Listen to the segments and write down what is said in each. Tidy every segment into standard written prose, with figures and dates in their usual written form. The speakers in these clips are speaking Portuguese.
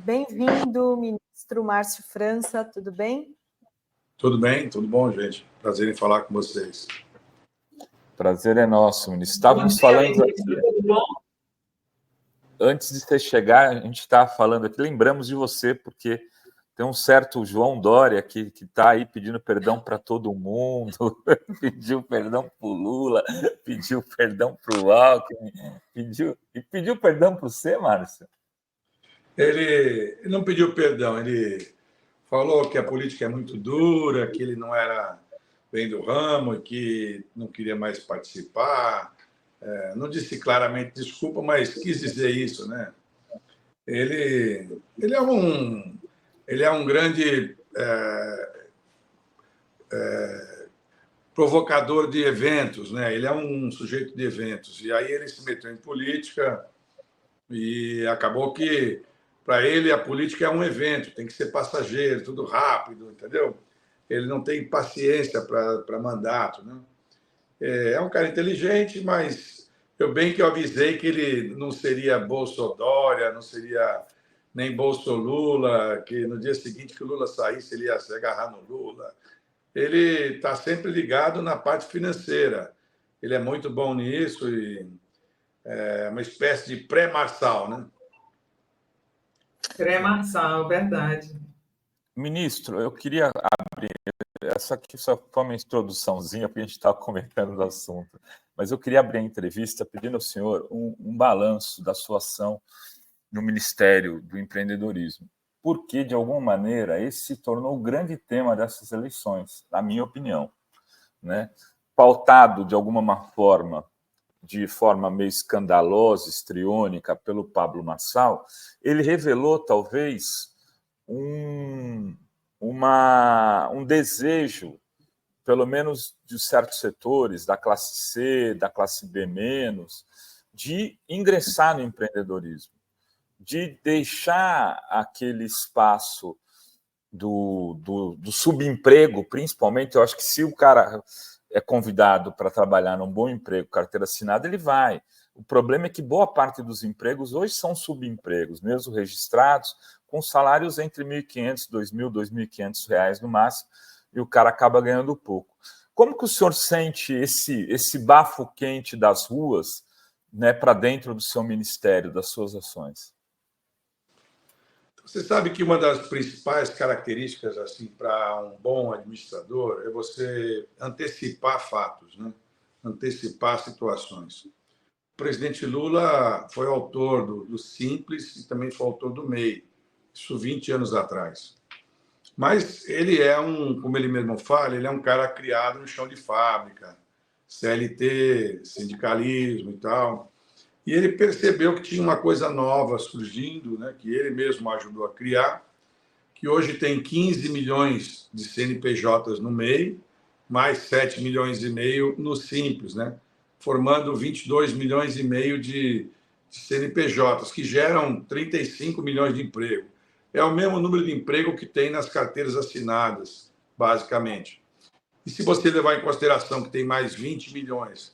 Bem-vindo, ministro Márcio França, tudo bem? Tudo bem, tudo bom, gente. Prazer em falar com vocês. Prazer é nosso, ministro. Estávamos falando aqui, antes de você chegar, a gente estava falando aqui, lembramos de você, porque tem um certo João Dória que está aí pedindo perdão para todo mundo, pediu perdão para o Lula, pediu perdão para o Alckmin, pediu perdão para você, Márcio? Ele não pediu perdão, ele falou que a política é muito dura, que ele não era bem do ramo, que não queria mais participar. Não disse claramente desculpa, mas quis dizer isso, né? Ele é um grande provocador de eventos, né? Ele é um sujeito de eventos. E aí ele se meteu em política e acabou que, para ele, a política é um evento, tem que ser passageiro, tudo rápido, entendeu? Ele não tem paciência para mandato, né? É um cara inteligente, mas bem que eu avisei que ele não seria Bolsodória, não seria nem Bolsolula, que no dia seguinte que o Lula saísse, ele ia se agarrar no Lula. Ele está sempre ligado na parte financeira. Ele é muito bom nisso e é uma espécie de pré-marçal, né? Pré-marçal, verdade. Ministro, eu queria abrir... Essa aqui só foi uma introduçãozinha, porque a gente estava comentando do assunto. Mas eu queria abrir a entrevista pedindo ao senhor um balanço da sua ação no Ministério do Empreendedorismo. Porque, de alguma maneira, esse se tornou o grande tema dessas eleições, na minha opinião, né? Pautado, de alguma forma, de forma meio escandalosa, estriônica, pelo Pablo Marçal, ele revelou, talvez, um desejo, pelo menos de certos setores, da classe C, da classe B-, de ingressar no empreendedorismo, de deixar aquele espaço do subemprego, principalmente. Eu acho que se o cara é convidado para trabalhar num bom emprego, carteira assinada, ele vai. O problema é que boa parte dos empregos hoje são subempregos, mesmo registrados, com salários entre R$ 1.500, R$ 2.000, R$ 2.500 no máximo, e o cara acaba ganhando pouco. Como que o senhor sente esse bafo quente das ruas, né, para dentro do seu ministério, das suas ações? Você sabe que uma das principais características assim para um bom administrador é você antecipar fatos, né? Antecipar situações. O presidente Lula foi autor do Simples e também foi autor do MEI, isso 20 anos atrás. Mas ele como ele mesmo fala, ele é um cara criado no chão de fábrica, CLT, sindicalismo e tal. E ele percebeu que tinha uma coisa nova surgindo, né, que ele mesmo ajudou a criar, que hoje tem 15 milhões de CNPJs no MEI, mais 7 milhões e meio no Simples, né, formando 22 milhões e meio de CNPJs, que geram 35 milhões de emprego. É o mesmo número de emprego que tem nas carteiras assinadas, basicamente. E se você levar em consideração que tem mais 20 milhões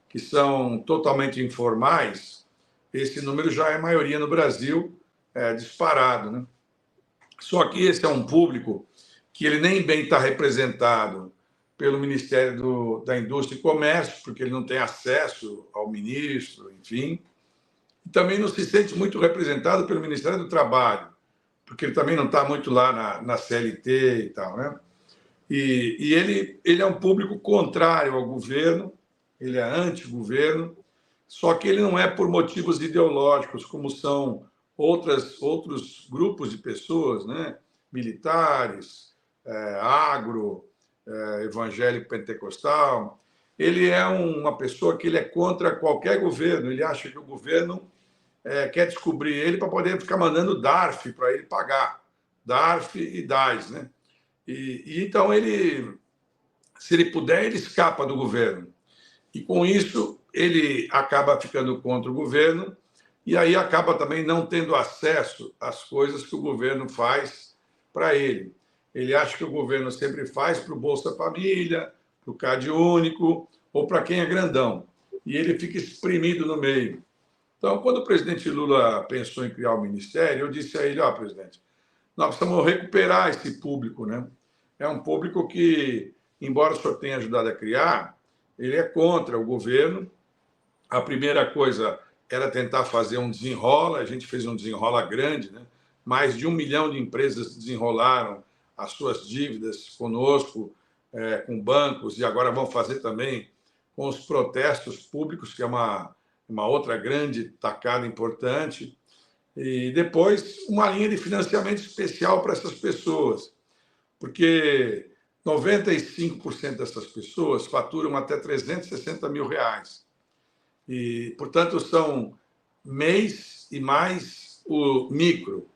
que são totalmente informais, esse número já é maioria no Brasil, disparado, né? Só que esse é um público que ele nem bem está representado pelo Ministério da Indústria e Comércio, porque ele não tem acesso ao ministro, enfim. E também não se sente muito representado pelo Ministério do Trabalho, porque ele também não está muito lá na CLT e tal, né? E ele é um público contrário ao governo, ele é anti-governo, só que ele não é por motivos ideológicos, como são outros grupos de pessoas, né? Militares, agro, evangélico pentecostal. Ele é uma pessoa que ele é contra qualquer governo, ele acha que o governo quer descobrir ele para poder ficar mandando DARF para ele pagar, DARF e DAS, né? E então se ele puder, ele escapa do governo. E, com isso, ele acaba ficando contra o governo e aí acaba também não tendo acesso às coisas que o governo faz para ele. Ele acha que o governo sempre faz para o Bolsa Família, para o Cade Único ou para quem é grandão. E ele fica espremido no meio. Então, quando o presidente Lula pensou em criar o ministério, eu disse a ele, presidente, nós precisamos recuperar esse público, né? É um público que, embora o senhor tenha ajudado a criar, ele é contra o governo. A primeira coisa era tentar fazer um desenrola, a gente fez um desenrola grande, né? Mais de 1 milhão de empresas desenrolaram as suas dívidas conosco, com bancos, e agora vão fazer também com os protestos públicos, que é uma outra grande tacada importante. E depois, uma linha de financiamento especial para essas pessoas, porque 95% dessas pessoas faturam até R$360 mil. E, portanto, são mês e mais o micro.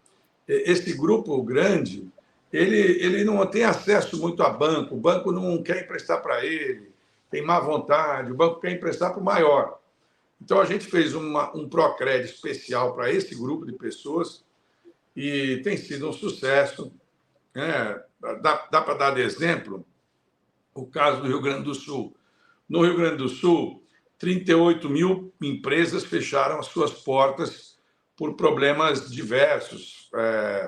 Esse grupo grande, ele não tem acesso muito a banco, o banco não quer emprestar para ele, tem má vontade, o banco quer emprestar para o maior. Então, a gente fez um Procred especial para esse grupo de pessoas e tem sido um sucesso. Dá para dar de exemplo o caso do Rio Grande do Sul. No Rio Grande do Sul, 38 mil empresas fecharam as suas portas por problemas diversos.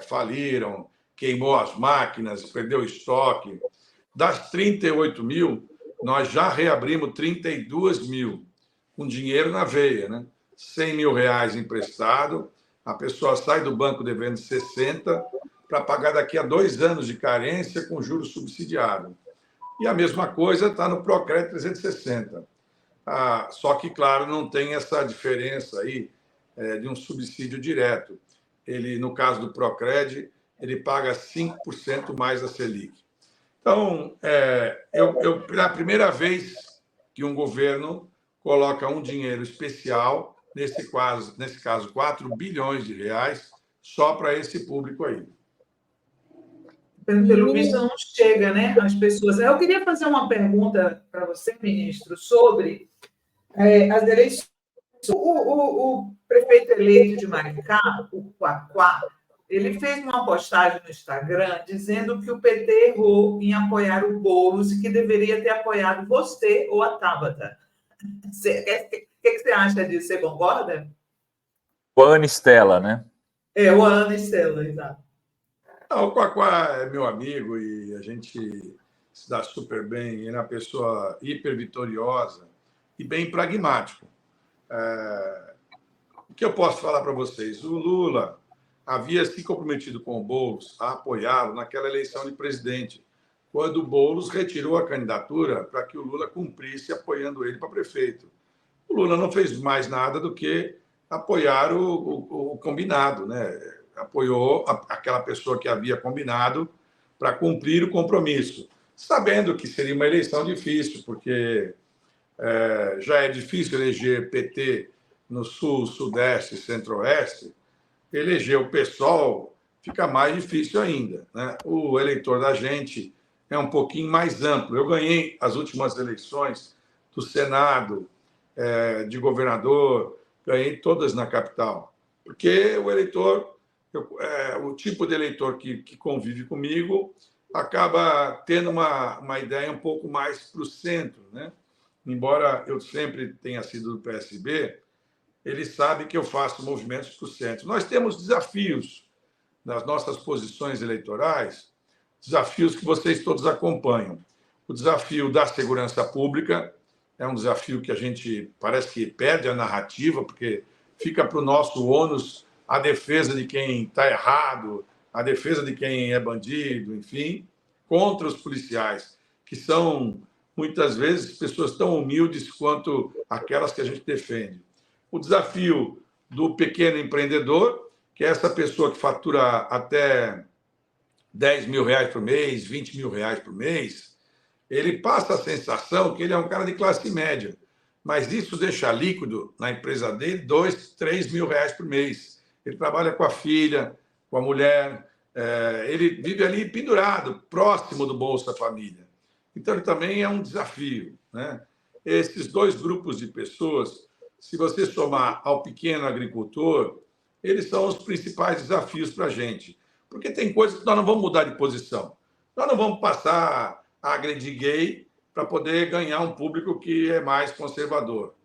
Faliram, queimou as máquinas, perdeu estoque. Das 38 mil, nós já reabrimos 32 mil, com dinheiro na veia, né? R$100 mil emprestado, a pessoa sai do banco devendo 60 para pagar daqui a 2 anos de carência com juros subsidiados. E a mesma coisa está no Procred 360. Só que, claro, não tem essa diferença aí de um subsídio direto. Ele, no caso do Procred, ele paga 5% mais a Selic. Então, pela primeira vez que um governo coloca um dinheiro especial, nesse caso 4 bilhões de reais, só para esse público aí. Pelo visto, não chega, né, às pessoas. Eu queria fazer uma pergunta para você, ministro, sobre as eleições. O prefeito eleito de Maricá, o Quaquá, ele fez uma postagem no Instagram dizendo que o PT errou em apoiar o Boulos e que deveria ter apoiado você ou a Tabata. O que você acha disso? Você concorda? O Ana Estela, né? O Ana Estela, exato. O Quaquá é meu amigo e a gente se dá super bem. Ele é uma pessoa hiper vitoriosa e bem pragmático. O que eu posso falar para vocês? O Lula havia se comprometido com o Boulos a apoiá-lo naquela eleição de presidente, quando o Boulos retirou a candidatura para que o Lula cumprisse apoiando ele para prefeito. O Lula não fez mais nada do que apoiar o combinado, né? Apoiou aquela pessoa que havia combinado para cumprir o compromisso, sabendo que seria uma eleição difícil, porque já é difícil eleger PT no Sul, Sudeste e Centro-Oeste. Eleger o PSOL fica mais difícil ainda, né? O eleitor da gente é um pouquinho mais amplo. Eu ganhei as últimas eleições do Senado, de governador, ganhei todas na capital, porque o eleitor, o tipo de eleitor que convive comigo acaba tendo uma ideia um pouco mais para o centro, né? Embora eu sempre tenha sido do PSB, ele sabe que eu faço movimentos para o centro. Nós temos desafios nas nossas posições eleitorais, desafios que vocês todos acompanham. O desafio da segurança pública é um desafio que a gente parece que perde a narrativa, porque fica para o nosso ônus a defesa de quem está errado, a defesa de quem é bandido, enfim, contra os policiais, que são, muitas vezes, pessoas tão humildes quanto aquelas que a gente defende. O desafio do pequeno empreendedor, que é essa pessoa que fatura até R$10 mil por mês, R$20 mil por mês, ele passa a sensação que ele é um cara de classe média, mas isso deixa líquido na empresa dele R$2, R$3 mil por mês. Ele trabalha com a filha, com a mulher, ele vive ali pendurado, próximo do Bolsa Família. Então, ele também é um desafio, né? Esses dois grupos de pessoas, se você somar ao pequeno agricultor, eles são os principais desafios para a gente. Porque tem coisas que nós não vamos mudar de posição. Nós não vamos passar a agredir gay para poder ganhar um público que é mais conservador.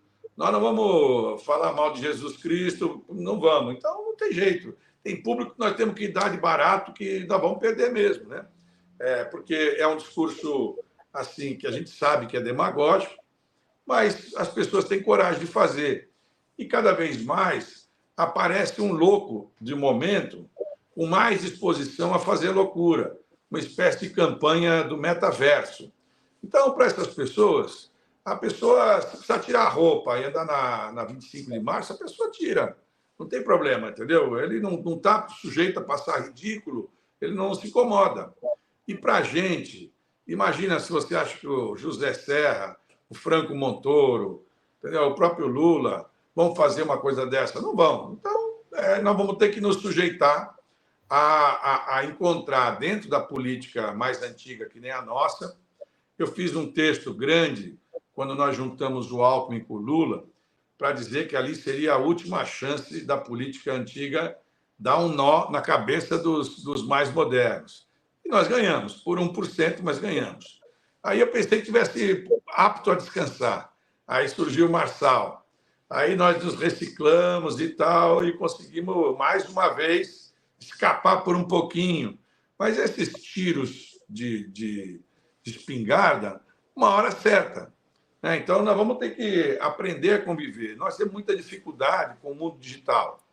Nós não vamos falar mal de Jesus Cristo, não vamos. Então, não tem jeito. Tem público que nós temos que dar de barato que nós vamos perder mesmo, né? Porque é um discurso assim que a gente sabe que é demagógico, mas as pessoas têm coragem de fazer. E cada vez mais aparece um louco de momento com mais disposição a fazer loucura, uma espécie de campanha do metaverso. Então, para essas pessoas, a pessoa precisa tirar a roupa e andar na 25 de março, a pessoa tira. Não tem problema, entendeu? Ele não está sujeito a passar ridículo, ele não se incomoda. E para a gente, imagina se você acha que o José Serra, o Franco Montoro, entendeu? O próprio Lula vão fazer uma coisa dessa. Não vão. Então, nós vamos ter que nos sujeitar a encontrar dentro da política mais antiga, que nem a nossa. Eu fiz um texto grande quando nós juntamos o Alckmin com o Lula, para dizer que ali seria a última chance da política antiga dar um nó na cabeça dos mais modernos. E nós ganhamos, por 1%, mas ganhamos. Aí eu pensei que tivesse apto a descansar. Aí surgiu o Marçal. Aí nós nos reciclamos e tal, e conseguimos, mais uma vez, escapar por um pouquinho. Mas esses tiros de espingarda, uma hora certa. Então, nós vamos ter que aprender a conviver. Nós temos muita dificuldade com o mundo digital.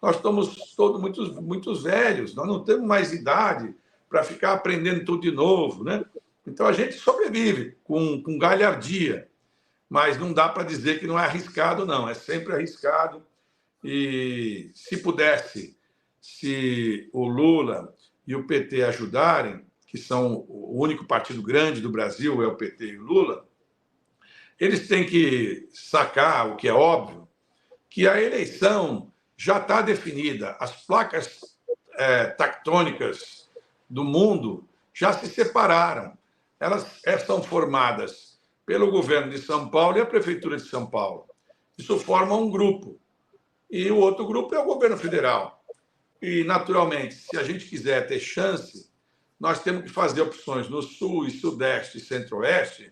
Nós estamos todos muito velhos, nós não temos mais idade para ficar aprendendo tudo de novo, né? Então, a gente sobrevive com galhardia, mas não dá para dizer que não é arriscado, não. É sempre arriscado. E se pudesse, se o Lula e o PT ajudarem, que são o único partido grande do Brasil, é o PT e o Lula, eles têm que sacar, o que é óbvio, que a eleição já está definida. As placas tectônicas do mundo já se separaram. Elas são formadas pelo governo de São Paulo e a Prefeitura de São Paulo. Isso forma um grupo. E o outro grupo é o governo federal. E, naturalmente, se a gente quiser ter chance, nós temos que fazer opções no Sul, e Sudeste e Centro-Oeste,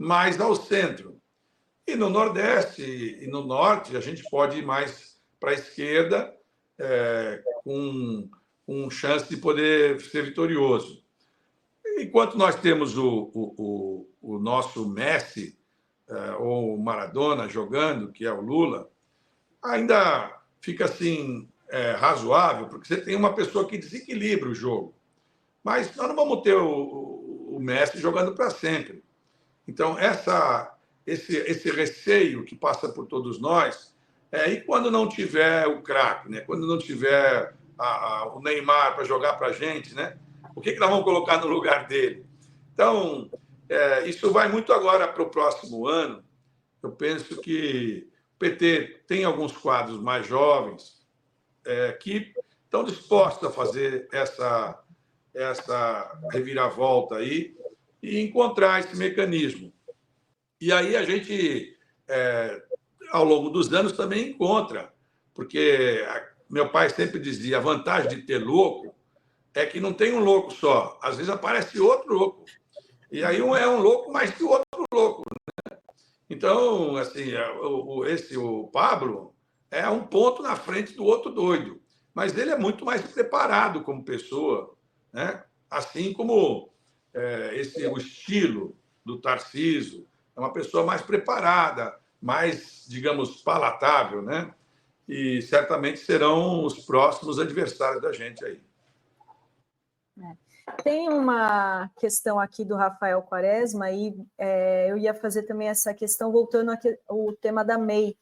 mais ao centro. E no Nordeste e no Norte, a gente pode ir mais para a esquerda, com chance de poder ser vitorioso. Enquanto nós temos o nosso Messi, ou Maradona jogando, que é o Lula, ainda fica assim razoável, porque você tem uma pessoa que desequilibra o jogo. Mas nós não vamos ter o Messi jogando para sempre. Então, esse receio que passa por todos nós, e quando não tiver o craque, né? Quando não tiver o Neymar para jogar para a gente, né? O que nós vamos colocar no lugar dele? Então, isso vai muito agora para o próximo ano. Eu penso que o PT tem alguns quadros mais jovens que estão dispostos a fazer essa reviravolta aí e encontrar esse mecanismo. E aí a gente, ao longo dos anos, também encontra, porque meu pai sempre dizia, a vantagem de ter louco é que não tem um louco só, às vezes aparece outro louco. E aí um é um louco mais que o outro louco, né? Então, assim, o Pablo é um ponto na frente do outro doido, mas ele é muito mais preparado como pessoa, né? Assim como o estilo do Tarcísio, é uma pessoa mais preparada, mais, digamos, palatável, né? E certamente serão os próximos adversários da gente aí. Tem uma questão aqui do Rafael Quaresma, e eu ia fazer também essa questão, voltando ao tema da MEI.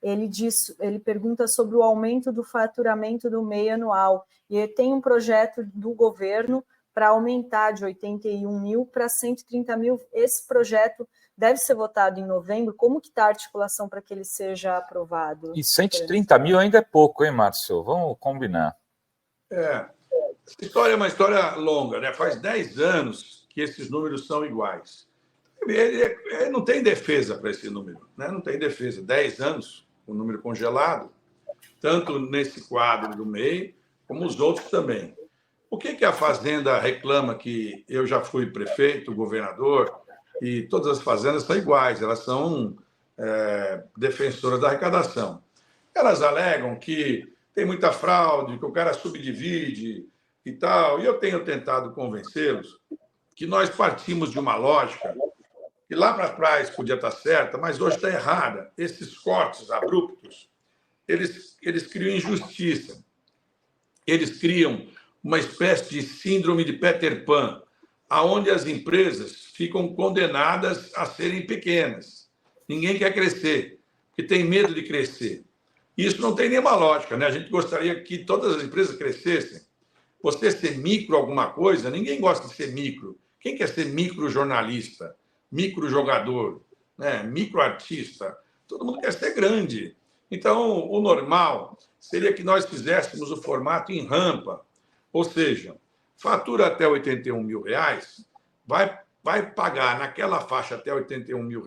Ele pergunta sobre o aumento do faturamento do MEI anual, e tem um projeto do governo para aumentar de 81 mil para 130 mil. Esse projeto deve ser votado em novembro. Como que está a articulação para que ele seja aprovado? E 130 mil ainda é pouco, hein, Márcio? Vamos combinar. Essa história é uma história longa, né? Faz 10 anos que esses números são iguais. Ele não tem defesa para esse número, né? Não tem defesa. 10 anos, o número congelado, tanto nesse quadro do MEI, como os outros também. O que a Fazenda reclama, que eu já fui prefeito, governador, e todas as fazendas são iguais, elas são defensoras da arrecadação. Elas alegam que tem muita fraude, que o cara subdivide e tal, e eu tenho tentado convencê-los que nós partimos de uma lógica que lá para trás podia estar certa, mas hoje está errada. Esses cortes abruptos, eles criam injustiça. Eles criam uma espécie de síndrome de Peter Pan, aonde as empresas ficam condenadas a serem pequenas. Ninguém quer crescer, porque tem medo de crescer. Isso não tem nenhuma lógica, né? A gente gostaria que todas as empresas crescessem. Você ser micro alguma coisa, ninguém gosta de ser micro. Quem quer ser micro-jornalista, micro-jogador, né? Micro-artista? Todo mundo quer ser grande. Então, o normal seria que nós fizéssemos o formato em rampa, ou seja, fatura até R$81 mil, vai pagar naquela faixa até R$81 mil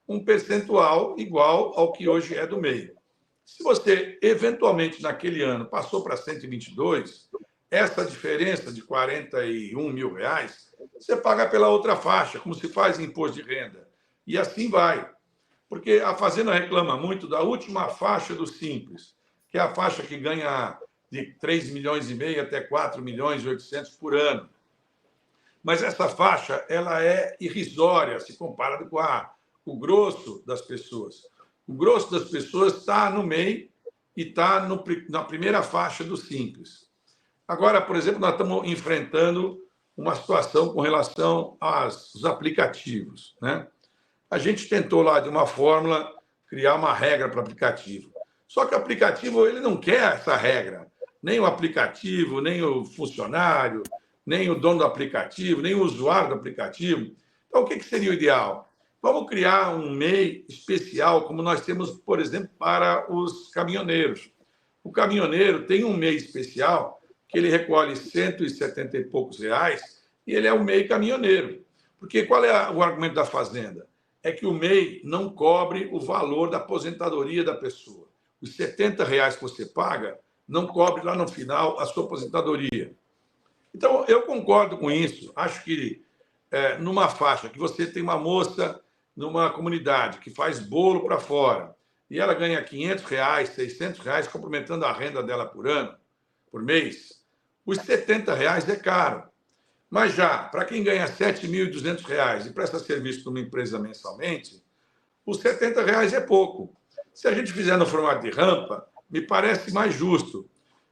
um percentual igual ao que hoje é do MEI. Se você, eventualmente, naquele ano, passou para 122, essa diferença de R$41 mil, você paga pela outra faixa, como se faz em imposto de renda. E assim vai. Porque a Fazenda reclama muito da última faixa do Simples, que é a faixa que ganha de 3,5 milhões até 4,8 milhões por ano. Mas essa faixa ela é irrisória se comparada com o grosso das pessoas. O grosso das pessoas está no MEI e está na primeira faixa do Simples. Agora, por exemplo, nós estamos enfrentando uma situação com relação aos aplicativos, né? A gente tentou lá, de uma fórmula, criar uma regra para o aplicativo. Só que o aplicativo ele não quer essa regra. Nem o aplicativo, nem o funcionário, nem o dono do aplicativo, nem o usuário do aplicativo. Então, o que seria o ideal? Vamos criar um MEI especial, como nós temos, por exemplo, para os caminhoneiros. O caminhoneiro tem um MEI especial que ele recolhe 170 e poucos reais e ele é o MEI caminhoneiro. Porque qual é o argumento da Fazenda? É que o MEI não cobre o valor da aposentadoria da pessoa. Os 70 reais que você paga não cobre lá no final a sua aposentadoria. Então, eu concordo com isso. Acho que numa faixa que você tem uma moça numa comunidade que faz bolo para fora e ela ganha 500 reais, 600 reais, complementando a renda dela por ano, por mês, os 70 reais é caro. Mas já, para quem ganha R$ 7.200 e presta serviço para uma empresa mensalmente, os R$ 70 é pouco. Se a gente fizer no formato de rampa, me parece mais justo.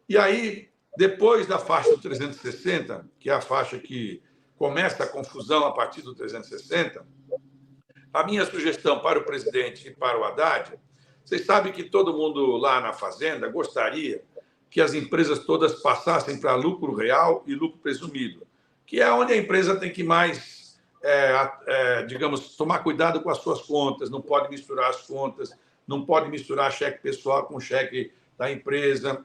E aí, depois da faixa do 360, que é a faixa que começa a confusão a partir do 360, a minha sugestão para o presidente e para o Haddad, vocês sabem que todo mundo lá na Fazenda gostaria que as empresas todas passassem para lucro real e lucro presumido, que é onde a empresa tem que mais, digamos, tomar cuidado com as suas contas, não pode misturar as contas, não pode misturar cheque pessoal com cheque da empresa.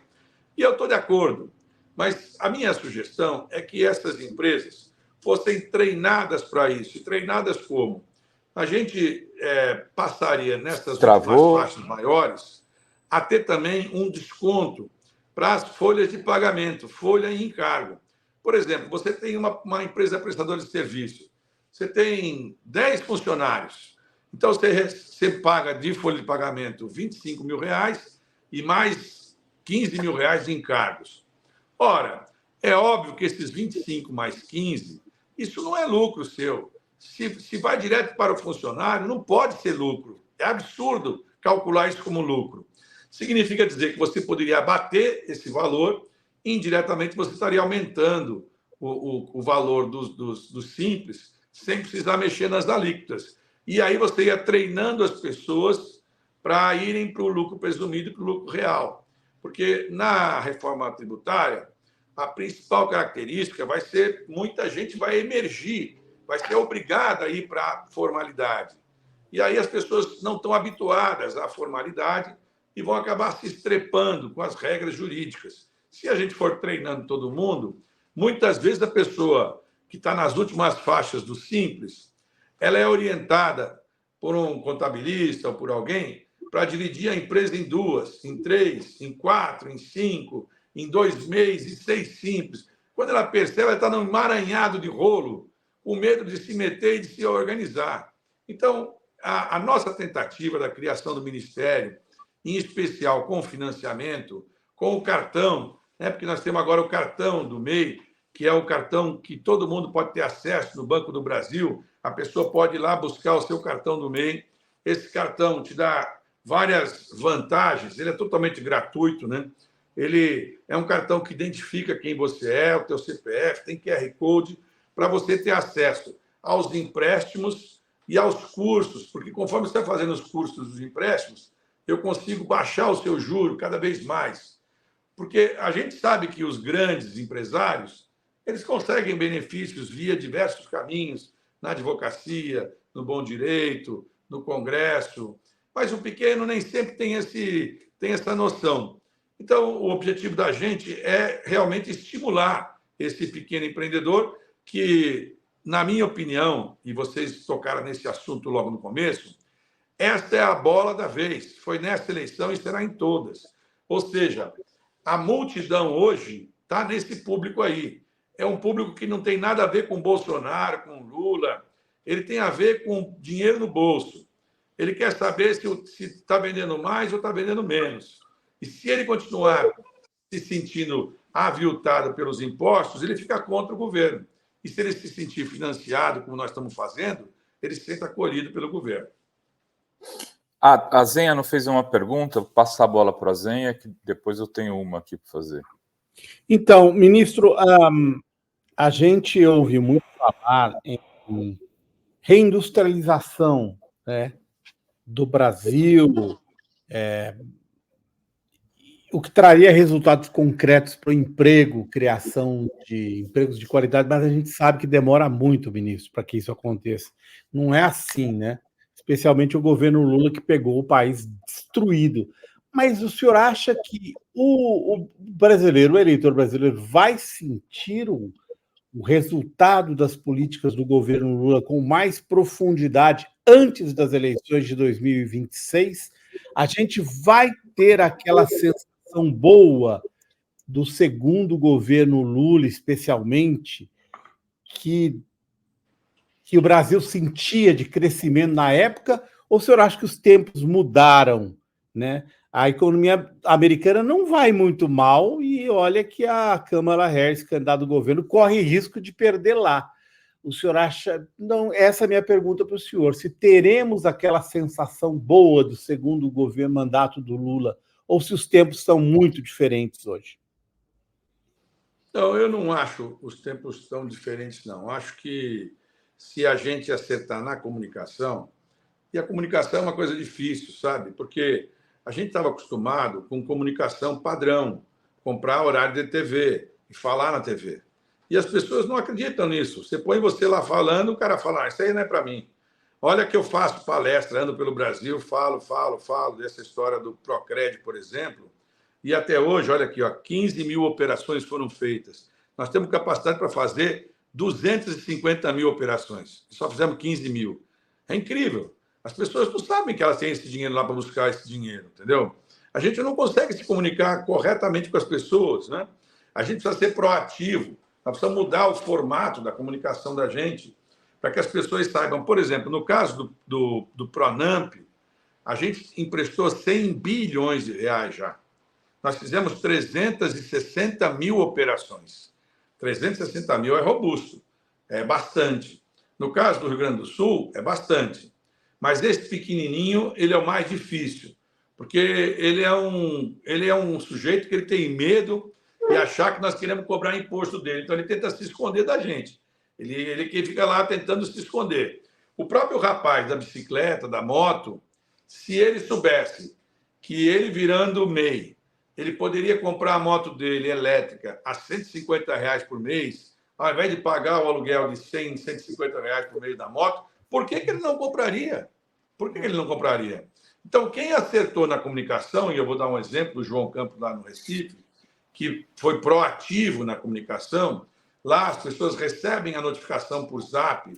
E eu estou de acordo, mas a minha sugestão é que essas empresas fossem treinadas para isso. E treinadas como? A gente passaria nessas faixas maiores a ter também um desconto para as folhas de pagamento, folha e encargo. Por exemplo, você tem uma empresa prestadora de serviço, você tem 10 funcionários, então você paga de folha de pagamento R$25 mil e mais R$15 mil de encargos. Ora, é óbvio que esses 25 mais 15, isso não é lucro seu. Se vai direto para o funcionário, não pode ser lucro. É absurdo calcular isso como lucro. Significa dizer que você poderia abater esse valor, indiretamente você estaria aumentando o valor dos simples, sem precisar mexer nas alíquotas. E aí você ia treinando as pessoas para irem para o lucro presumido e para o lucro real. Porque na reforma tributária, a principal característica vai ser muita gente vai emergir, vai ser obrigada a ir para a formalidade. E aí as pessoas não estão habituadas à formalidade e vão acabar se estrepando com as regras jurídicas. Se a gente for treinando todo mundo, muitas vezes a pessoa que está nas últimas faixas do Simples, ela é orientada por um contabilista ou por alguém para dividir a empresa em 2, em 3, em 4, em 5, em 2 meses, em 6 Simples. Quando ela percebe, ela está num emaranhado de rolo, com medo de se meter e de se organizar. Então, a nossa tentativa da criação do Ministério, em especial com financiamento, com o cartão, né? Porque nós temos agora o cartão do MEI, que é o cartão que todo mundo pode ter acesso no Banco do Brasil. A pessoa pode ir lá buscar o seu cartão do MEI. Esse cartão te dá várias vantagens, ele é totalmente gratuito, né? Ele é um cartão que identifica quem você é, o teu CPF, tem QR Code, para você ter acesso aos empréstimos e aos cursos, porque conforme você vai fazendo os cursos dos empréstimos, eu consigo baixar o seu juro cada vez mais. Porque a gente sabe que os grandes empresários, eles conseguem benefícios via diversos caminhos, na advocacia, no bom direito, no Congresso, mas o pequeno nem sempre tem essa noção. Então, o objetivo da gente é realmente estimular esse pequeno empreendedor que, na minha opinião, e vocês tocaram nesse assunto logo no começo, esta é a bola da vez. Foi nessa eleição e será em todas. Ou seja, a multidão hoje está nesse público aí. É um público que não tem nada a ver com Bolsonaro, com Lula. Ele tem a ver com dinheiro no bolso. Ele quer saber se está vendendo mais ou está vendendo menos. E se ele continuar se sentindo aviltado pelos impostos, ele fica contra o governo. E se ele se sentir financiado, como nós estamos fazendo, ele se sente acolhido pelo governo. A Zenha não fez uma pergunta, vou passar a bola para a Zenha, que depois eu tenho uma aqui para fazer. Então, ministro, a gente ouve muito falar em reindustrialização, né, do Brasil, o que traria resultados concretos para o emprego, criação de empregos de qualidade, mas a gente sabe que demora muito, ministro, para que isso aconteça. Não é assim, né? Especialmente o governo Lula, que pegou o país destruído. Mas o senhor acha que o brasileiro, o eleitor brasileiro, vai sentir o resultado das políticas do governo Lula com mais profundidade antes das eleições de 2026? A gente vai ter aquela sensação boa do segundo governo Lula, especialmente, que o Brasil sentia de crescimento na época, ou o senhor acha que os tempos mudaram, né? A economia americana não vai muito mal e olha que a Kamala Harris, candidata do governo, corre risco de perder lá. O senhor acha... Não, essa é a minha pergunta para o senhor. Se teremos aquela sensação boa do segundo governo, mandato do Lula, ou se os tempos são muito diferentes hoje? Não, eu não acho os tempos tão diferentes, não. Acho que se a gente acertar na comunicação, e a comunicação é uma coisa difícil, sabe? Porque a gente estava acostumado com comunicação padrão, comprar horário de TV e falar na TV. E as pessoas não acreditam nisso. Você põe você lá falando, o cara fala, isso aí não é para mim. Olha que eu faço palestra, ando pelo Brasil, falo dessa história do Procred, por exemplo, e até hoje, olha aqui, 15 mil operações foram feitas. Nós temos capacidade para fazer 250 mil operações. Só fizemos 15 mil. É incrível. As pessoas não sabem que elas têm esse dinheiro lá para buscar esse dinheiro, entendeu? A gente não consegue se comunicar corretamente com as pessoas, né? A gente precisa ser proativo. Nós precisamos mudar o formato da comunicação da gente para que as pessoas saibam. Por exemplo, no caso do Pronamp, a gente emprestou 100 bilhões de reais já. Nós fizemos 360 mil operações. 360 mil é robusto, é bastante. No caso do Rio Grande do Sul, é bastante. Mas esse pequenininho, ele é o mais difícil, porque ele é um sujeito que ele tem medo de achar que nós queremos cobrar imposto dele. Então, ele tenta se esconder da gente. Ele que fica lá tentando se esconder. O próprio rapaz da bicicleta, da moto, se ele soubesse que ele virando MEI, ele poderia comprar a moto dele elétrica a R$150 por mês, ao invés de pagar o aluguel de R$100, R$150 por mês da moto, por que ele não compraria? Por que ele não compraria? Então, quem acertou na comunicação, e eu vou dar um exemplo do João Campos lá no Recife, que foi proativo na comunicação, lá as pessoas recebem a notificação por Zap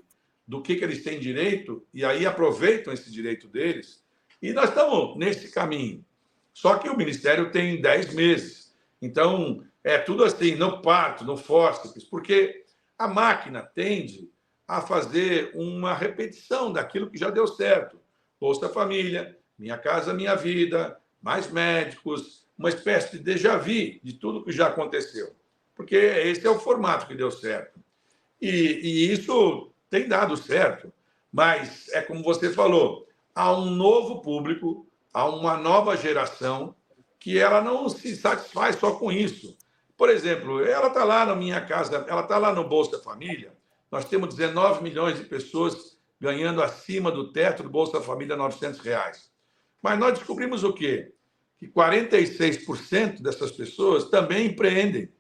do que eles têm direito e aí aproveitam esse direito deles. E nós estamos nesse caminho. Só que o Ministério tem 10 meses. Então, é tudo assim, no parto, no fórceps, porque a máquina tende a fazer uma repetição daquilo que já deu certo. Bolsa Família, Minha Casa Minha Vida, mais médicos, uma espécie de déjà vu de tudo que já aconteceu. Porque esse é o formato que deu certo. E isso tem dado certo. Mas é como você falou, há um novo público, há uma nova geração que ela não se satisfaz só com isso. Por exemplo, ela está lá na Minha Casa, ela está lá no Bolsa Família, nós temos 19 milhões de pessoas ganhando acima do teto do Bolsa Família, R$900. Mas nós descobrimos o quê? Que 46% dessas pessoas também empreendem.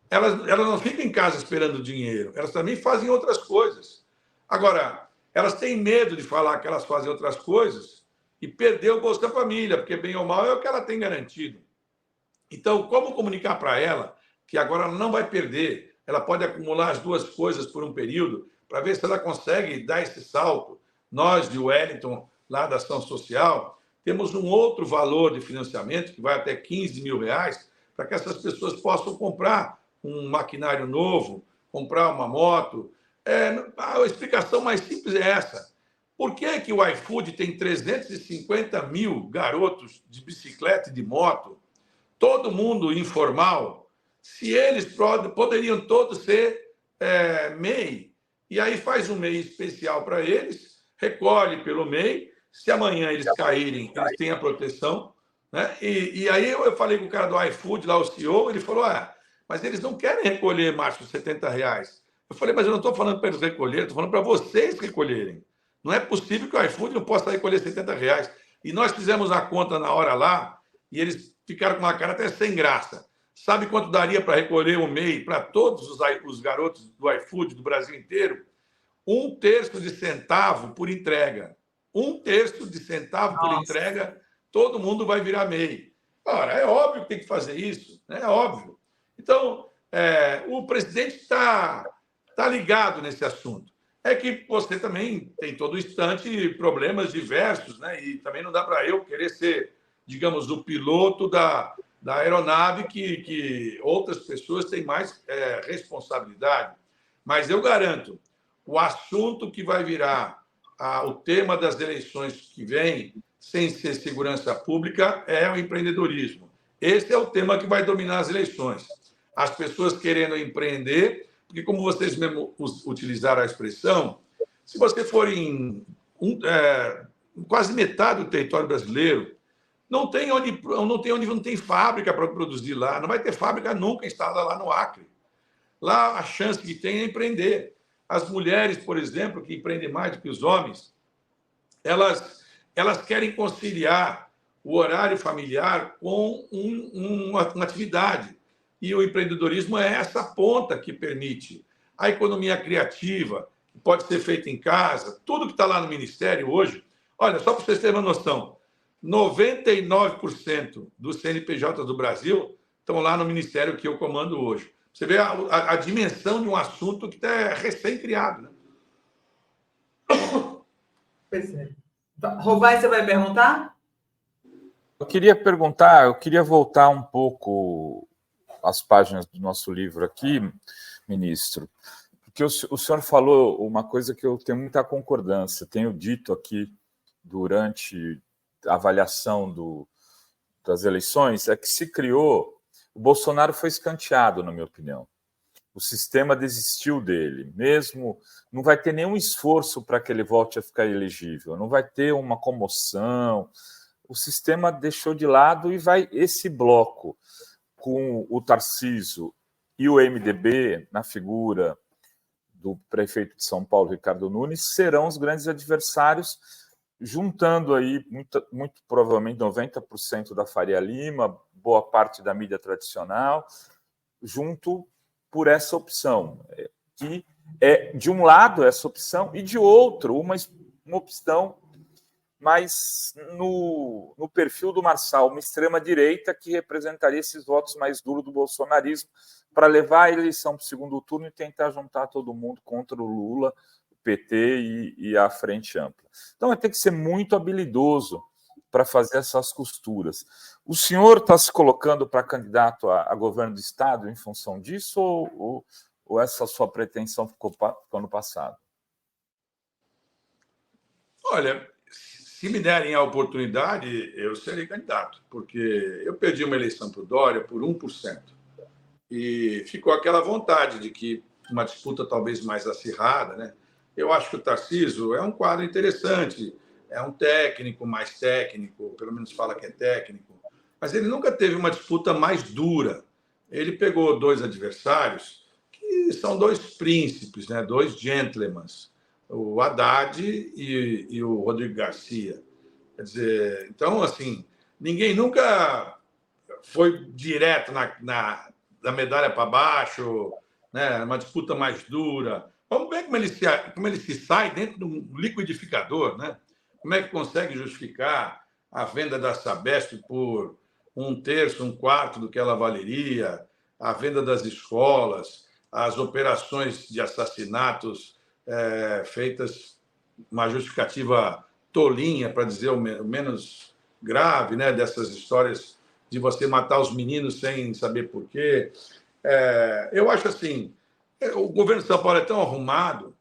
Elas não ficam em casa esperando dinheiro, elas também fazem outras coisas. Agora, elas têm medo de falar que elas fazem outras coisas e perder o Bolsa Família, porque bem ou mal é o que ela tem garantido. Então, como comunicar para ela que agora ela não vai perder, ela pode acumular as duas coisas por um período, para ver se ela consegue dar esse salto. Nós, de Wellington, lá da Ação Social, temos um outro valor de financiamento, que vai até R$15 mil, para que essas pessoas possam comprar um maquinário novo, comprar uma moto. A explicação mais simples é essa. Por que o iFood tem 350 mil garotos de bicicleta e de moto, todo mundo informal, se eles poderiam todos ser MEI? E aí faz um MEI especial para eles, recolhe pelo MEI, se amanhã eles caírem, eles têm a proteção, né? E aí eu falei com o cara do iFood, lá o CEO, ele falou, mas eles não querem recolher, Márcio, R$70. Eu falei, mas eu não estou falando para eles recolherem, estou falando para vocês recolherem. Não é possível que o iFood não possa recolher R$70. E nós fizemos a conta na hora lá, e eles ficaram com uma cara até sem graça. Sabe quanto daria para recolher o MEI para todos os garotos do iFood do Brasil inteiro? 1/3 de centavo por entrega. 1/3 de centavo por entrega, todo mundo vai virar MEI. Ora, é óbvio que tem que fazer isso, né? É óbvio. Então, o presidente está ligado nesse assunto. É que você também tem todo instante problemas diversos, né? E também não dá para eu querer ser, digamos, o piloto da aeronave que outras pessoas têm mais responsabilidade. Mas eu garanto, o assunto que vai virar o tema das eleições que vem, sem ser segurança pública, é o empreendedorismo. Esse é o tema que vai dominar as eleições. As pessoas querendo empreender, porque, como vocês mesmo utilizaram a expressão, se você for em quase metade do território brasileiro, não tem fábrica para produzir lá, não vai ter fábrica nunca instalada lá no Acre. Lá a chance que tem é empreender. As mulheres, por exemplo, que empreendem mais do que os homens, elas querem conciliar o horário familiar com uma atividade. E o empreendedorismo é essa ponta que permite a economia criativa, que pode ser feita em casa, tudo que está lá no Ministério hoje. Olha, só para vocês terem uma noção, 99% dos CNPJs do Brasil estão lá no Ministério que eu comando hoje. Você vê a dimensão de um assunto que está recém-criado, né? Pois é. Rovai, você vai perguntar? Eu queria voltar um pouco às páginas do nosso livro aqui, ministro, porque o senhor falou uma coisa que eu tenho muita concordância, tenho dito aqui durante a avaliação das eleições, é que se criou, o Bolsonaro foi escanteado, na minha opinião. O sistema desistiu dele, mesmo não vai ter nenhum esforço para que ele volte a ficar elegível, não vai ter uma comoção, o sistema deixou de lado e vai esse bloco com o Tarcísio e o MDB na figura do prefeito de São Paulo, Ricardo Nunes, serão os grandes adversários, juntando aí muito provavelmente 90% da Faria Lima, boa parte da mídia tradicional, junto por essa opção, que é, de um lado, essa opção, e de outro, uma opção mais no perfil do Marçal, uma extrema-direita que representaria esses votos mais duros do bolsonarismo para levar a eleição para o segundo turno e tentar juntar todo mundo contra o Lula, o PT e a Frente Ampla. Então, vai ter que ser muito habilidoso para fazer essas costuras. O senhor está se colocando para candidato a governo do Estado em função disso ou essa sua pretensão ficou no passado? Olha, se me derem a oportunidade, eu serei candidato, porque eu perdi uma eleição para o Dória por 1%. E ficou aquela vontade de que uma disputa talvez mais acirrada, né? Eu acho que o Tarcísio é um quadro interessante, é um técnico, mais técnico, pelo menos fala que é técnico, mas ele nunca teve uma disputa mais dura. Ele pegou dois adversários que são dois príncipes, né? Dois gentlemen, o Haddad e o Rodrigo Garcia. Quer dizer, então, assim, ninguém nunca foi direto na medalha para baixo, né? Uma disputa mais dura. Vamos ver como ele se sai dentro de um liquidificador, né? Como é que consegue justificar a venda da Sabesp por 1/3, 1/4 do que ela valeria, a venda das escolas, as operações de assassinatos feitas, uma justificativa tolinha, para dizer o menos grave, né? Dessas histórias de você matar os meninos sem saber por quê. Eu acho assim, o governo de São Paulo é tão arrumado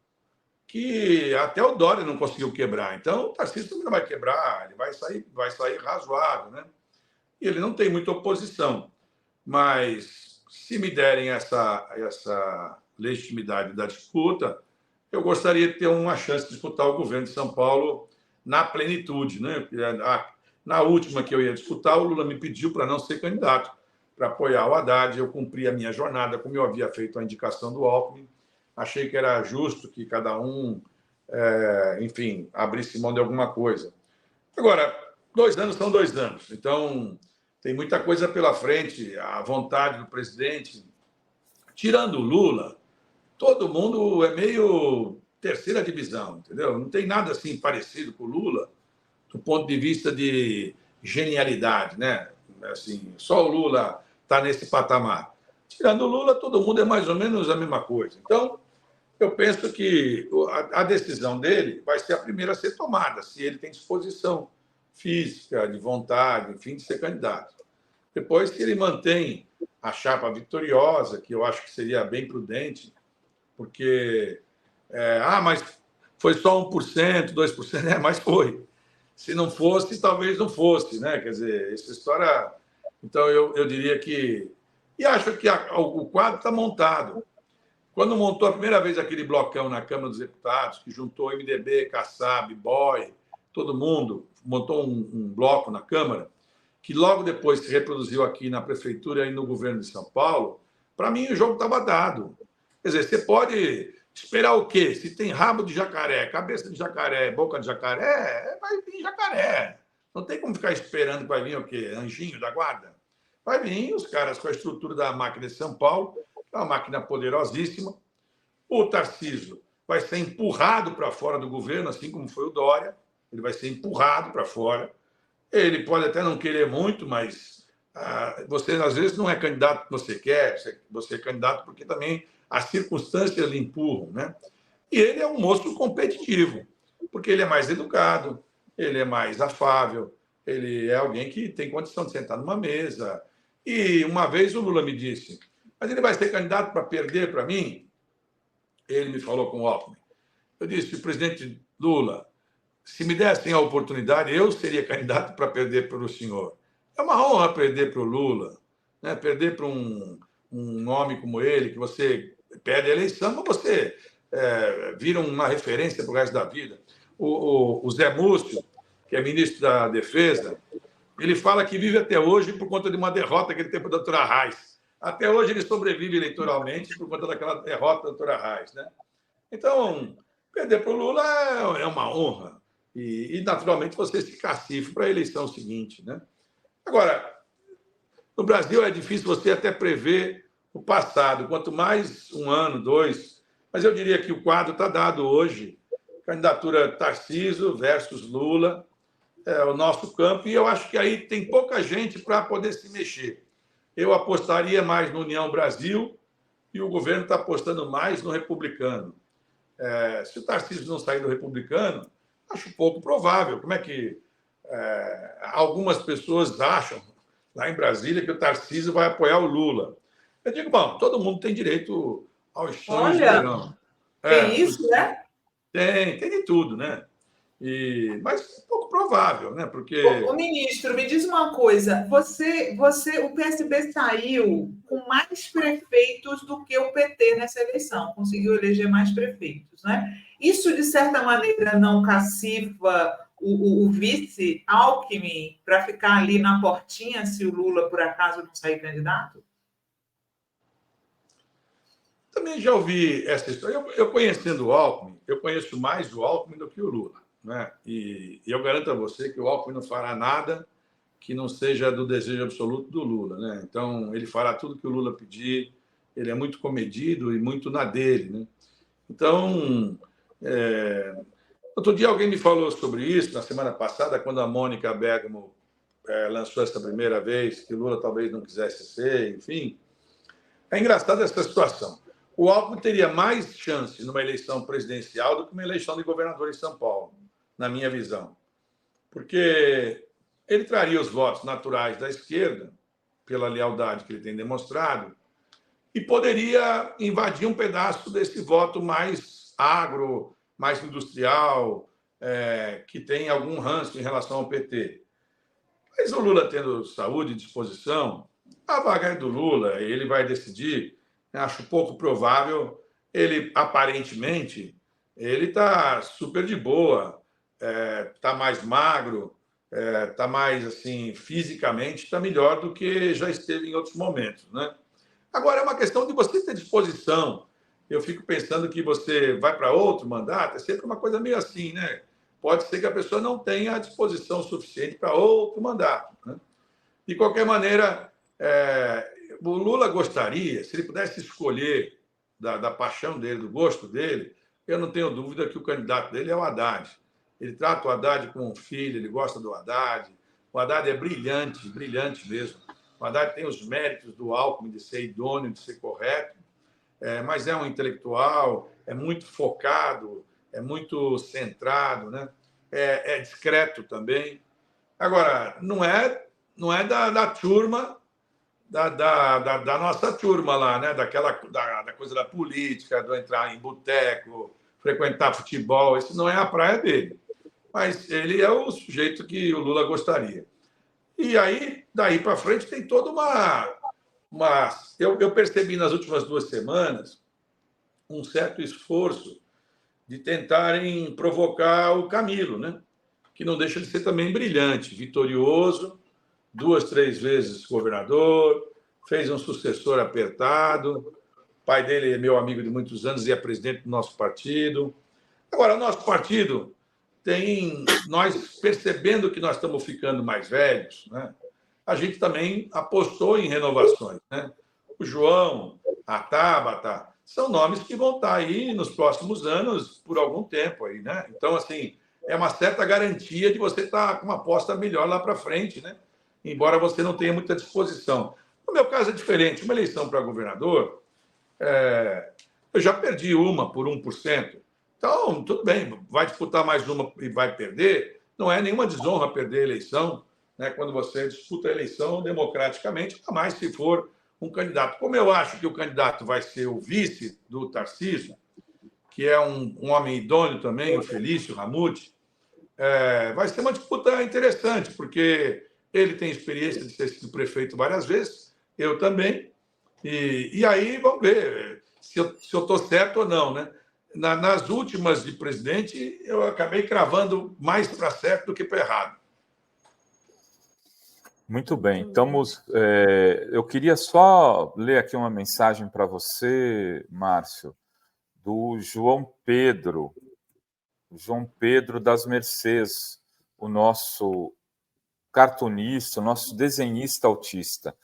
que até o Dória não conseguiu quebrar. Então, o Tarcísio não vai quebrar, ele vai sair razoável, né? E ele não tem muita oposição. Mas, se me derem essa legitimidade da disputa, eu gostaria de ter uma chance de disputar o governo de São Paulo na plenitude, né? Na última que eu ia disputar, o Lula me pediu para não ser candidato, para apoiar o Haddad. Eu cumpri a minha jornada, como eu havia feito a indicação do Alckmin. Achei que era justo que cada um, enfim, abrisse mão de alguma coisa. Agora, 2 anos são 2 anos, então tem muita coisa pela frente. A vontade do presidente, tirando o Lula, todo mundo é meio terceira divisão, entendeu? Não tem nada assim parecido com o Lula, do ponto de vista de genialidade, né? Assim, só o Lula está nesse patamar. Tirando o Lula, todo mundo é mais ou menos a mesma coisa. Então, eu penso que a decisão dele vai ser a primeira a ser tomada, se ele tem disposição física, de vontade, enfim, de ser candidato. Depois, se ele mantém a chapa vitoriosa, que eu acho que seria bem prudente, porque, mas foi só 1%, 2%, mas foi. Se não fosse, talvez não fosse, né? Quer dizer, essa história... Então, eu diria que... E acho que o quadro está montado. Quando montou a primeira vez aquele blocão na Câmara dos Deputados, que juntou MDB, Kassab, BOI, todo mundo, montou um bloco na Câmara, que logo depois se reproduziu aqui na Prefeitura e no governo de São Paulo, para mim o jogo estava dado. Quer dizer, você pode esperar o quê? Se tem rabo de jacaré, cabeça de jacaré, boca de jacaré, vai vir jacaré. Não tem como ficar esperando que vai vir o quê? Anjinho da guarda? Vai vir os caras com a estrutura da máquina de São Paulo, é uma máquina poderosíssima. O Tarcísio vai ser empurrado para fora do governo, assim como foi o Dória. Ele vai ser empurrado para fora. Ele pode até não querer muito, mas você, às vezes, não é candidato que você quer. Você é candidato porque também as circunstâncias lhe empurram, né? E ele é um moço competitivo, porque ele é mais educado, ele é mais afável, ele é alguém que tem condição de sentar numa mesa. E uma vez o Lula me disse... Mas ele vai ser candidato para perder para mim? Ele me falou com o Alckmin. Eu disse, presidente Lula, se me dessem a oportunidade, eu seria candidato para perder para o senhor. É uma honra perder para o Lula, né? Perder para um nome como ele, que você perde a eleição, mas você vira uma referência para o resto da vida. O Zé Múcio, que é ministro da Defesa, ele fala que vive até hoje por conta de uma derrota que ele teve para a doutora Reis. Até hoje ele sobrevive eleitoralmente por conta daquela derrota da doutora Reis, né? Então, perder para o Lula é uma honra. E, naturalmente, você se cacife para a eleição seguinte, né? Agora, no Brasil é difícil você até prever o passado. Quanto mais 1 ano, 2. Mas eu diria que o quadro está dado hoje. Candidatura Tarcísio versus Lula. É o nosso campo. E eu acho que aí tem pouca gente para poder se mexer. Eu apostaria mais no União Brasil e o governo está apostando mais no republicano. Se o Tarcísio não sair do republicano, acho pouco provável. Como é que algumas pessoas acham, lá em Brasília, que o Tarcísio vai apoiar o Lula? Eu digo, bom, todo mundo tem direito ao sonho de verão. Tem isso, né? Tem de tudo, né? Mas pouco provável, né? Porque... Ô, ministro, me diz uma coisa. O PSB saiu com mais prefeitos do que o PT nessa eleição. Conseguiu eleger mais prefeitos, né? Isso, de certa maneira, não cacifa o vice Alckmin para ficar ali na portinha se o Lula, por acaso, não sair candidato? Também já ouvi essa história. Eu conhecendo o Alckmin, eu conheço mais o Alckmin do que o Lula, né? E eu garanto a você que o Alckmin não fará nada que não seja do desejo absoluto do Lula, né? Então, ele fará tudo que o Lula pedir, ele é muito comedido e muito na dele, né? Então, outro dia alguém me falou sobre isso, na semana passada, quando a Mônica Bergamo lançou essa primeira vez, que o Lula talvez não quisesse ser, enfim. É engraçado essa situação. O Alckmin teria mais chance numa eleição presidencial do que uma eleição de governador em São Paulo, na minha visão. Porque ele traria os votos naturais da esquerda, pela lealdade que ele tem demonstrado, e poderia invadir um pedaço desse voto mais agro, mais industrial, que tem algum ranço em relação ao PT. Mas o Lula tendo saúde e disposição, a vaga é do Lula, ele vai decidir. Acho pouco provável. Ele, aparentemente, ele está super de boa, está mais magro, está mais, assim, fisicamente, está melhor do que já esteve em outros momentos, né? Agora, é uma questão de você ter disposição. Eu fico pensando que você vai para outro mandato, é sempre uma coisa meio assim, né? Pode ser que a pessoa não tenha a disposição suficiente para outro mandato, né? De qualquer maneira, o Lula gostaria, se ele pudesse escolher da paixão dele, do gosto dele, eu não tenho dúvida que o candidato dele é o Haddad. Ele trata o Haddad como um filho, ele gosta do Haddad. O Haddad é brilhante, brilhante mesmo. O Haddad tem os méritos do Alckmin de ser idôneo, de ser correto, mas é um intelectual, é muito focado, é muito centrado, né? É discreto também. Agora, não é da turma, da nossa turma lá, né? Da coisa da política, do entrar em boteco, frequentar futebol, isso não é a praia dele. Mas ele é o sujeito que o Lula gostaria. E aí, daí para frente, tem toda eu percebi nas últimas 2 semanas um certo esforço de tentarem provocar o Camilo, né? Que não deixa de ser também brilhante, vitorioso, 2, 3 vezes governador, fez um sucessor apertado, o pai dele é meu amigo de muitos anos e é presidente do nosso partido. Agora, o nosso partido nós percebendo que nós estamos ficando mais velhos, né? A gente também apostou em renovações, né? O João, a Tabata, são nomes que vão estar aí nos próximos anos por algum tempo aí, né? Então, assim, é uma certa garantia de você estar com uma aposta melhor lá para frente, né? Embora você não tenha muita disposição. No meu caso é diferente. Uma eleição para governador, eu já perdi uma por 1%. Então, tudo bem, vai disputar mais uma e vai perder. Não é nenhuma desonra perder a eleição, né? Quando você disputa a eleição democraticamente, ainda mais se for um candidato. Como eu acho que o candidato vai ser o vice do Tarcísio, que é um homem idôneo também, o Felício Ramute, vai ser uma disputa interessante, porque ele tem experiência de ter sido prefeito várias vezes, eu também, e aí vamos ver se eu estou certo ou não, né? Nas últimas de presidente, eu acabei cravando mais para certo do que para errado. Muito bem. Eu queria só ler aqui uma mensagem para você, Márcio, do João Pedro das Mercês, o nosso cartunista, o nosso desenhista autista.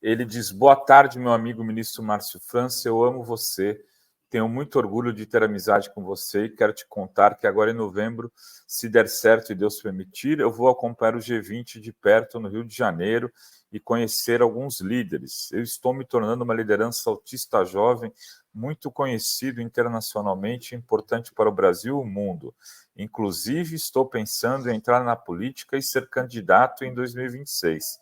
Ele diz: boa tarde, meu amigo ministro Márcio França, eu amo você. Tenho muito orgulho de ter amizade com você e quero te contar que agora em novembro, se der certo e Deus permitir, eu vou acompanhar o G20 de perto no Rio de Janeiro e conhecer alguns líderes. Eu estou me tornando uma liderança autista jovem muito conhecido internacionalmente e importante para o Brasil e o mundo. Inclusive, estou pensando em entrar na política e ser candidato em 2026.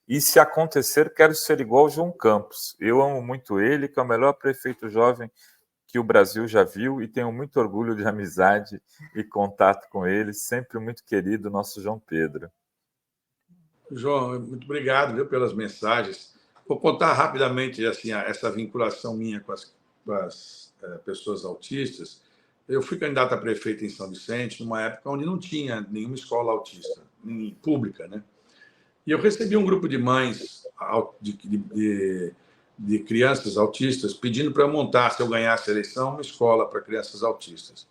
E se acontecer, quero ser igual ao João Campos. Eu amo muito ele, que é o melhor prefeito jovem que o Brasil já viu e tenho muito orgulho de amizade e contato com ele, sempre muito querido, nosso João Pedro. João, muito obrigado, viu, pelas mensagens. Vou contar rapidamente assim, essa vinculação minha com as pessoas autistas. Eu fui candidato a prefeito em São Vicente, numa época onde não tinha nenhuma escola autista, nem pública, né? E eu recebi um grupo de mães de crianças autistas pedindo para eu montar, se eu ganhasse a eleição, uma escola para crianças autistas.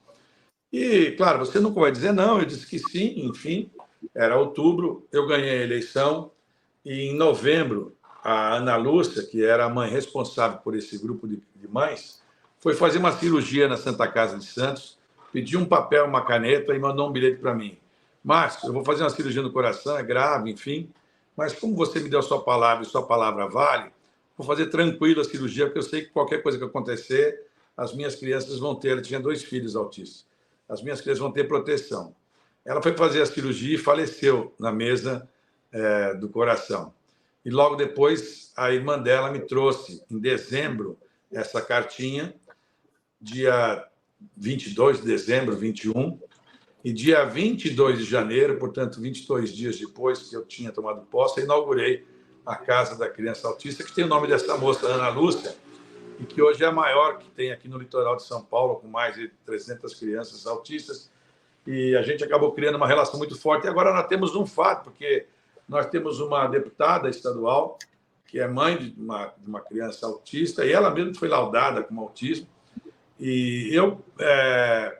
E, claro, você nunca vai dizer não, eu disse que sim, enfim, era outubro, eu ganhei a eleição, e em novembro, a Ana Lúcia, que era a mãe responsável por esse grupo de mães, foi fazer uma cirurgia na Santa Casa de Santos, pediu um papel, uma caneta e mandou um bilhete para mim. Márcio, eu vou fazer uma cirurgia no coração, é grave, enfim, mas como você me deu a sua palavra e sua palavra vale, vou fazer tranquilo a cirurgia, porque eu sei que qualquer coisa que acontecer, as minhas crianças vão ter... Ela tinha 2 filhos autistas. As minhas crianças vão ter proteção. Ela foi fazer a cirurgia e faleceu na mesa do coração. E logo depois, a irmã dela me trouxe, em dezembro, essa cartinha, dia 22 de dezembro, 21, e dia 22 de janeiro, portanto, 22 dias depois que eu tinha tomado posse, eu inaugurei a Casa da Criança Autista, que tem o nome dessa moça, Ana Lúcia, e que hoje é a maior que tem aqui no litoral de São Paulo, com mais de 300 crianças autistas. E a gente acabou criando uma relação muito forte. E agora nós temos um fato, porque nós temos uma deputada estadual que é mãe de uma criança autista, e ela mesma foi laudada com autismo. E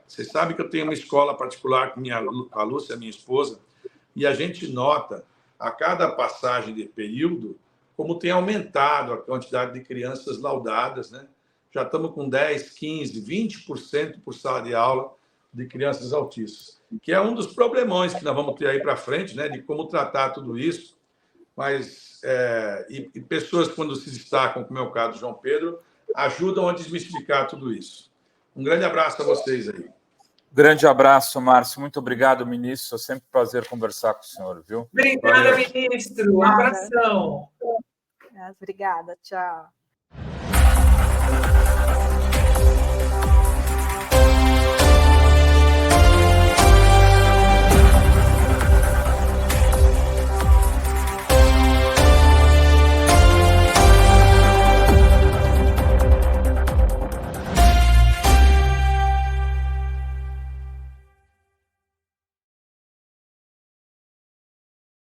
vocês sabem que eu tenho uma escola particular com a Lúcia, minha esposa, e a gente nota, a cada passagem de período, como tem aumentado a quantidade de crianças laudadas, né? Já estamos com 10%, 15%, 20% por sala de aula de crianças autistas, que é um dos problemões que nós vamos ter aí para frente, né? De como tratar tudo isso. Mas, e pessoas, quando se destacam, como é o caso do João Pedro, ajudam a desmistificar tudo isso. Um grande abraço a vocês aí. Grande abraço, Márcio. Muito obrigado, ministro. É sempre um prazer conversar com o senhor, viu? Obrigada, ministro. Um abração. Obrigada, tchau.